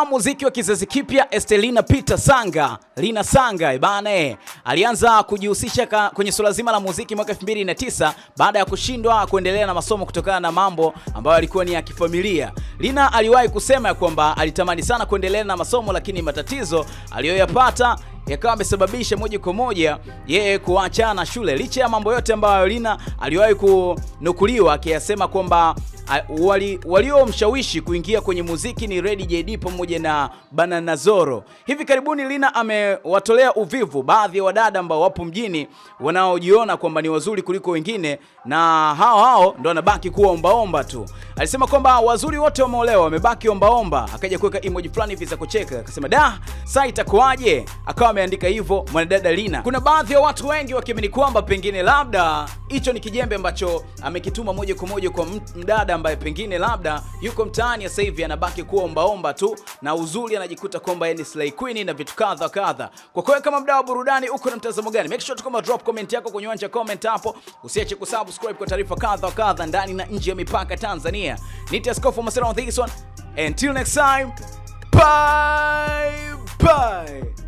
Star muziki wa kizazi kipya Estelina Peter Sanga, Lina Sanga bana, alianza kujihusisha kwenye swala zima la muziki mwaka 2009 baada ya kushindwa kuendelea na masomo kutokana na mambo ambayo alikuwa ni ya kifamilia. Lina aliwahi kusema kwamba alitamani sana kuendelea na masomo, lakini matatizo aliyoyapata yakawa yamesababisha moja kwa moja yeye kuachana shule. Licha ya mambo yote ambayo Lina aliwahi kunukuliwa akiyasema kwamba waliomshawishi kuingia kwenye muziki ni Red JD pamoja na Banana Zoro. Hivi karibuni Lina amewatolea uvivu baadhi ya wadada ambao wapo mjini wanaojiona kwamba ni wazuri kuliko wengine, na hao ndo wanabaki kuwa ombaomba tu. Alisema kwamba wazuri wote wameolewa, wamebaki ombaomba. Akaja kuweka emoji fulani hivi za kucheka, akasema da, sasa itakuaje? Akawa ameandika hivyo mwanadada Lina. Kuna baadhi ya watu wengi wakiamini kwamba pengine labda hicho ni kijembe ambacho amekituma moja kwa moja kwa mdada ambaye pengine labda yuko mtaani sasa hivi anabaki kuwa ombaomba tu, na uzuri anajikuta kwamba yeye ni slay queen na vitu kadha kadha. Kwa kweli kama mdau wa burudani uko na mtazamo gani? Make sure to drop comment yako kwenye uwanja comment hapo. Usiache kusubscribe kwa taarifa kadha kadha ndani na nje ya mipaka Tanzania. Nita Askofu Masera on this one. Until next time. Bye bye.